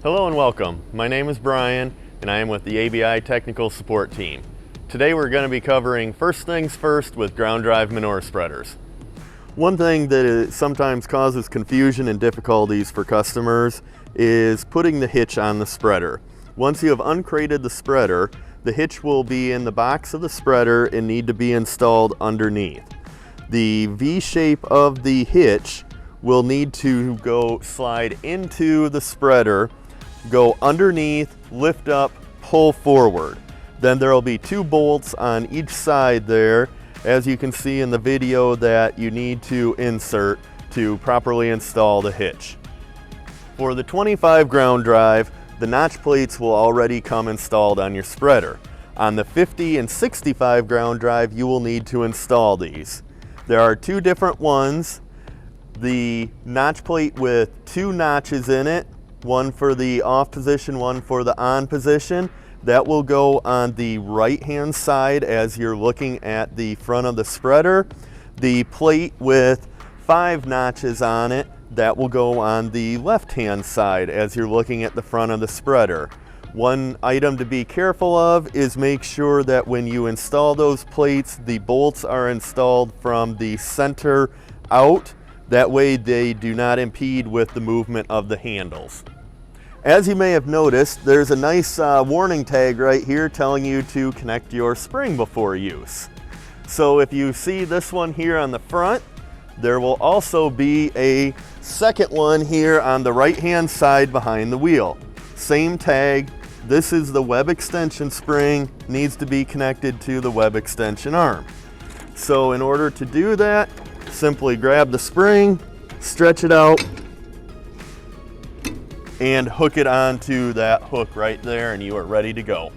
Hello and welcome. My name is Brian and I am with the ABI technical support team. Today we're going to be covering first things first with ground drive manure spreaders. One thing that sometimes causes confusion and difficulties for customers is putting the hitch on the spreader. Once you have uncrated the spreader, the hitch will be in the box of the spreader and need to be installed underneath. The V shape of the hitch will need to go slide into the spreader, go underneath, lift up, pull forward. Then there will be 2 bolts on each side there, as you can see in the video, that you need to insert to properly install the hitch. For the 25 ground drive, the notch plates will already come installed on your spreader. On the 50 and 65 ground drive, you will need to install these. There are 2 different ones. The notch plate with 2 notches in it, one for the off position, one for the on position. That will go on the right hand side as you're looking at the front of the spreader. The plate with 5 notches on it, that will go on the left hand side as you're looking at the front of the spreader. One item to be careful of is make sure that when you install those plates, the bolts are installed from the center out. That way they do not impede with the movement of the handles. As you may have noticed, there's a nice warning tag right here telling you to connect your spring before use. So if you see this one here on the front, there will also be a second one here on the right hand side behind the wheel. Same tag. This is the web extension spring, needs to be connected to the web extension arm. So in order to do that, simply grab the spring, stretch it out, and hook it onto that hook right there, and you are ready to go.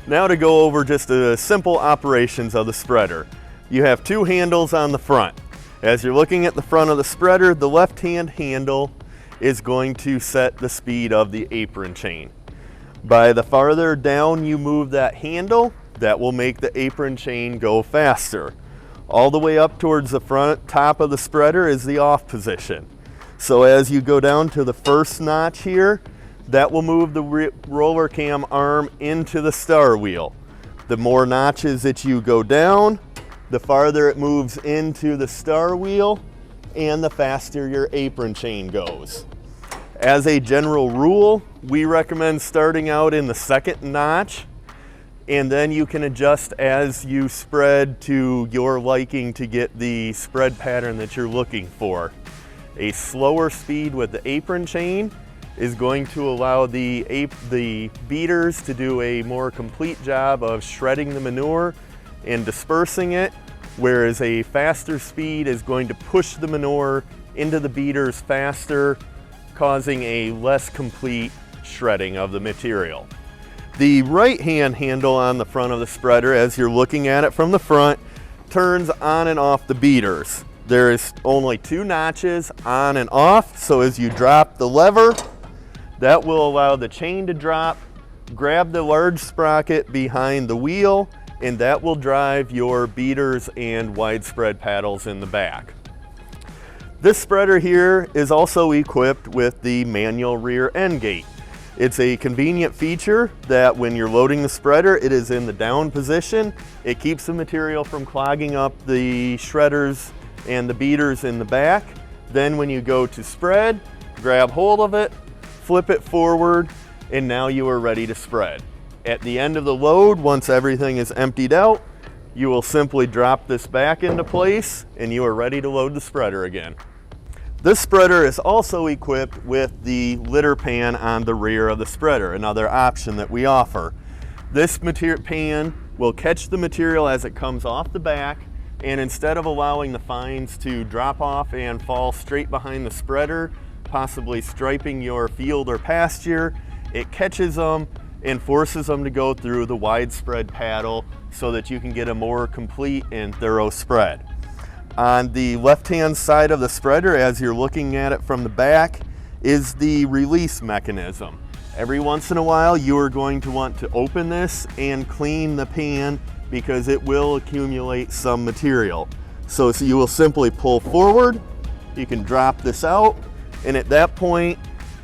Now to go over just the simple operations of the spreader. You have 2 handles on the front. As you're looking at the front of the spreader, the left-hand handle is going to set the speed of the apron chain. By the farther down you move that handle, that will make the apron chain go faster. All the way up towards the front top of the spreader is the off position. So as you go down to the first notch here, that will move the roller cam arm into the star wheel. The more notches that you go down, the farther it moves into the star wheel and the faster your apron chain goes. As a general rule, we recommend starting out in the second notch, and then you can adjust as you spread to your liking to get the spread pattern that you're looking for. A slower speed with the apron chain is going to allow the beaters to do a more complete job of shredding the manure and dispersing it, whereas a faster speed is going to push the manure into the beaters faster, causing a less complete shredding of the material. The right hand handle on the front of the spreader, as you're looking at it from the front, turns on and off the beaters. There is only 2 notches on and off, so as you drop the lever, that will allow the chain to drop, grab the large sprocket behind the wheel, and that will drive your beaters and widespread paddles in the back. This spreader here is also equipped with the manual rear end gate. It's a convenient feature that when you're loading the spreader, it is in the down position. It keeps the material from clogging up the shredders and the beaters in the back. Then when you go to spread, grab hold of it, flip it forward, and now you are ready to spread. At the end of the load, once everything is emptied out, you will simply drop this back into place and you are ready to load the spreader again. This spreader is also equipped with the litter pan on the rear of the spreader, another option that we offer. This pan will catch the material as it comes off the back, and instead of allowing the fines to drop off and fall straight behind the spreader, possibly striping your field or pasture, it catches them and forces them to go through the widespread paddle so that you can get a more complete and thorough spread. On the left-hand side of the spreader, as you're looking at it from the back, is the release mechanism. Every once in a while, you are going to want to open this and clean the pan because it will accumulate some material. So you will simply pull forward, you can drop this out, and at that point,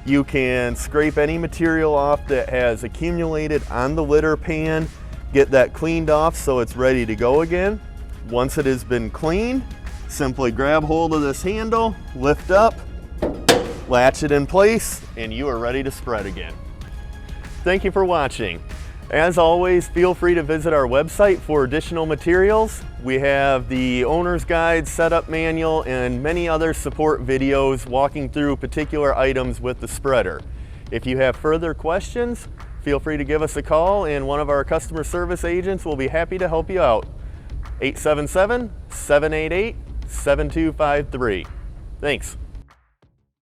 You can scrape any material off that has accumulated on the litter pan, get that cleaned off so it's ready to go again. Once it has been cleaned, simply grab hold of this handle, lift up, latch it in place, and you are ready to spread again. Thank you for watching. As always, feel free to visit our website for additional materials. We have the owner's guide, setup manual, and many other support videos walking through particular items with the spreader. If you have further questions, feel free to give us a call and one of our customer service agents will be happy to help you out. 877-788-7253. Thanks.